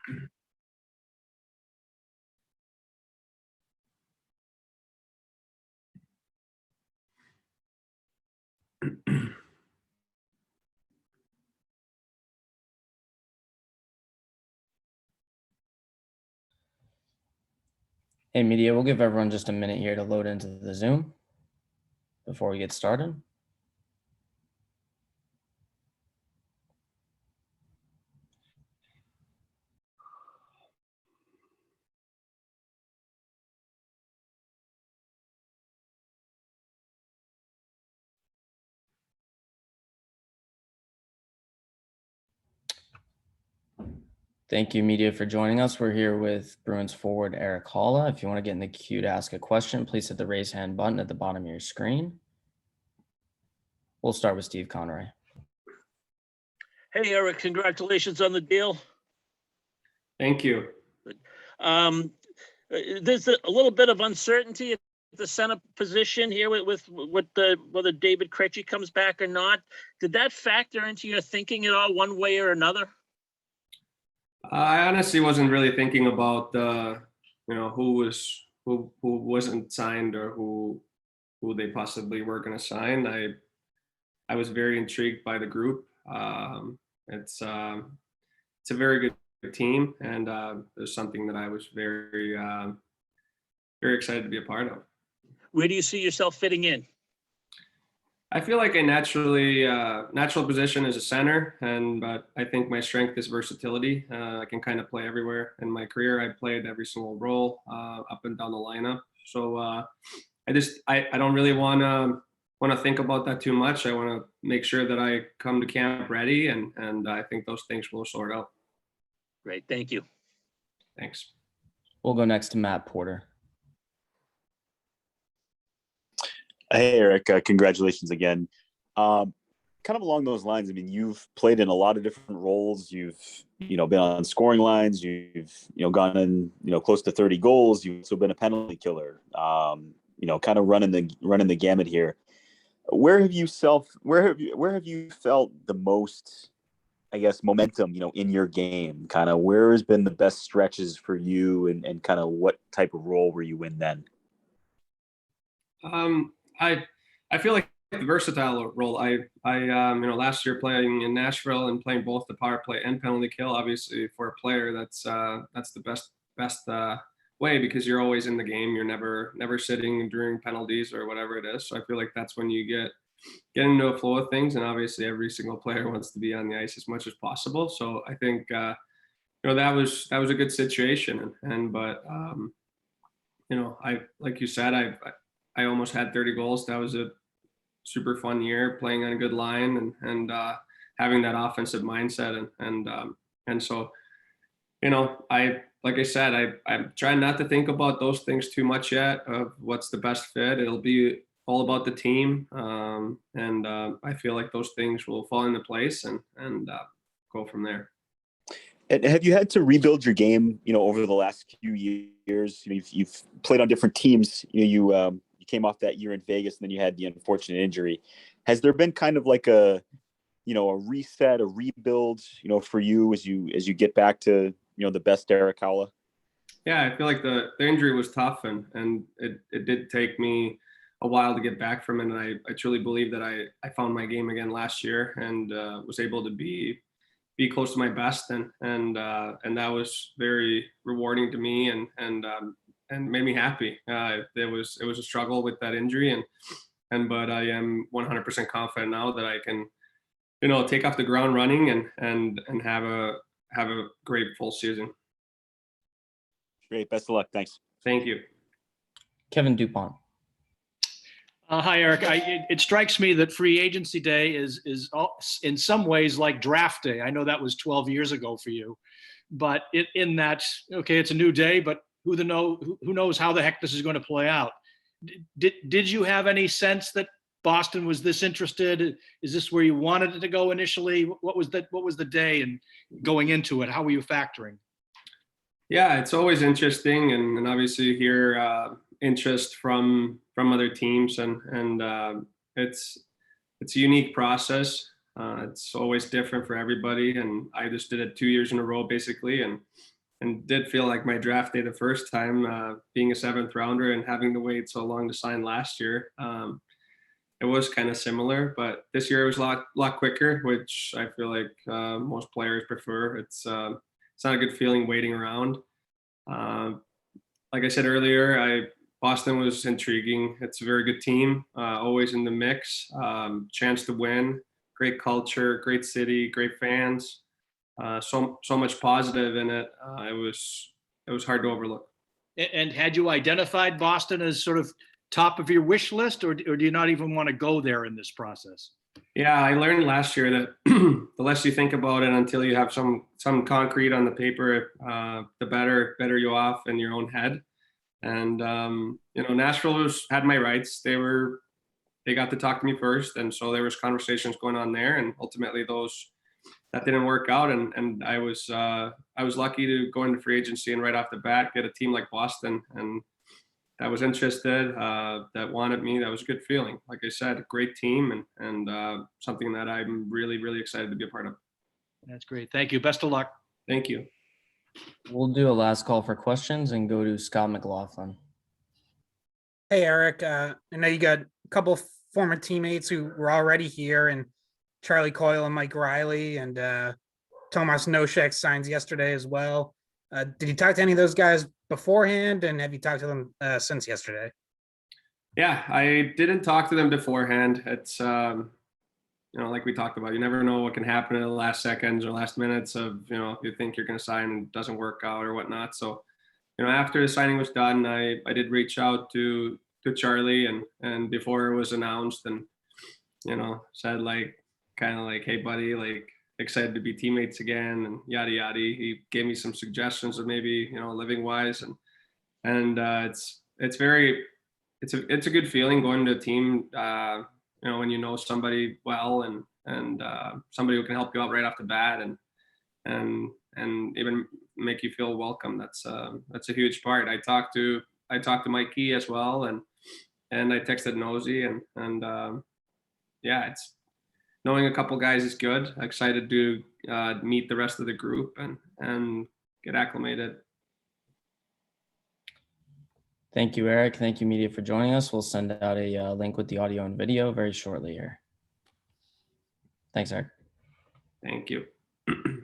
Hey, media, we'll give everyone just a minute here to load into the Zoom before we get started. Thank you, media, for joining us. We're here with Bruins Forward Erik Haula. If you want to get in the queue to ask a question, please hit the raise hand button at the bottom of your screen. We'll start with Steve Conroy. Hey, Erik, congratulations on the deal. Thank you. There's a little bit of uncertainty at the center position here with whether David Krejci comes back or not. Did that factor into your thinking at all, one way or another? I honestly wasn't really thinking about who wasn't signed or who they possibly were going to sign. I was very intrigued by the group. It's a very good team, and there's something that I was very excited to be a part of. Where do you see yourself fitting in? I feel like a natural position is a center, but I think my strength is versatility. I can kind of play everywhere. In my career, I played every single role up and down the lineup. So I don't really want to think about that too much. I want to make sure that I come to camp ready, and I think those things will sort out. Great, thank you. Thanks. We'll go next to Matt Porter. Hey, Erik, congratulations again. Kind of along those lines, I mean, you've played in a lot of different roles. You've, been on scoring lines. You've, gone in, close to 30 goals. You've also been a penalty killer, kind of running the gamut here. Where have you felt the most, I guess, momentum, in your game? Kind of where has been the best stretches for you, and kind of what type of role were you in then? I feel like the versatile role. I last year playing in Nashville and playing both the power play and penalty kill. Obviously, for a player, that's the best way, because you're always in the game. You're never sitting during penalties or whatever it is. So I feel like that's when you get into a flow of things. And obviously, every single player wants to be on the ice as much as possible. So I think that was a good situation. But I, like you said, I almost had 30 goals. That was a super fun year, playing on a good line and having that offensive mindset. And so, like I said, I'm trying not to think about those things too much yet of what's the best fit. It'll be all about the team. I feel like those things will fall into place and go from there. And have you had to rebuild your game, over the last few years? You've played on different teams. You came off that year in Vegas, and then you had the unfortunate injury. Has there been kind of like a reset, a rebuild, for you as you get back to, the best Erik Haula? Yeah, I feel like the injury was tough, and it did take me a while to get back from it. And I truly believe that I found my game again last year and was able to be close to my best, and that was very rewarding to me and made me happy. It was a struggle with that injury, but I am 100% confident now that I can, take off the ground running and have a great full season. Great, best of luck. Thanks. Thank you. Kevin Dupont. Hi, Erik. It strikes me that free agency day is in some ways like draft day. I know that was 12 years ago for you, but in that, okay, it's a new day, but who knows how the heck this is going to play out. Did you have any sense that Boston was this interested? Is this where you wanted it to go initially? What was the day and going into it? How were you factoring? Yeah, it's always interesting, and obviously you hear interest from other teams, and it's a unique process. It's always different for everybody, and I just did it 2 years in a row basically, and did feel like my draft day the first time, being a 7th rounder and having to wait so long to sign last year. It was kind of similar, but this year it was a lot quicker, which I feel like most players prefer. It's not a good feeling waiting around. Like I said earlier, Boston was intriguing. It's a very good team, always in the mix. Chance to win, great culture, great city, great fans. So much positive in it. It was hard to overlook. And had you identified Boston as sort of top of your wish list, or do you not even want to go there in this process? Yeah, I learned last year that the less you think about it until you have some concrete on the paper, the better you off in your own head. And Nashville had my rights. They got to talk to me first, and so there was conversations going on there, and ultimately that didn't work out. And I was lucky to go into free agency and right off the bat get a team like Boston and that was interested, that wanted me. That was a good feeling. Like I said, a great team and something that I'm really, really excited to be a part of. That's great. Thank you. Best of luck. Thank you. We'll do a last call for questions and go to Scott McLaughlin. Hey, Erik. I know you got a couple former teammates who were already here, and Charlie Coyle and Mike Riley, and Tomas Nosek signs yesterday as well. Did you talk to any of those guys beforehand, and have you talked to them since yesterday? Yeah, I didn't talk to them beforehand. It's like we talked about, you never know what can happen in the last seconds or last minutes of if you think you're going to sign and it doesn't work out or whatnot. So after the signing was done, I did reach out to Charlie and before it was announced, and said kind of like, hey buddy, like excited to be teammates again and yada yada. He gave me some suggestions of maybe living wise, and it's a good feeling going to a team when you know somebody well and somebody who can help you out right off the bat and even make you feel welcome. That's a huge part. I talked to Mikey as well, and I texted Nosy and yeah, it's knowing a couple guys is good. Excited to meet the rest of the group and get acclimated. Thank you, Erik. Thank you, media, for joining us. We'll send out a link with the audio and video very shortly here. Thanks, Erik. Thank you.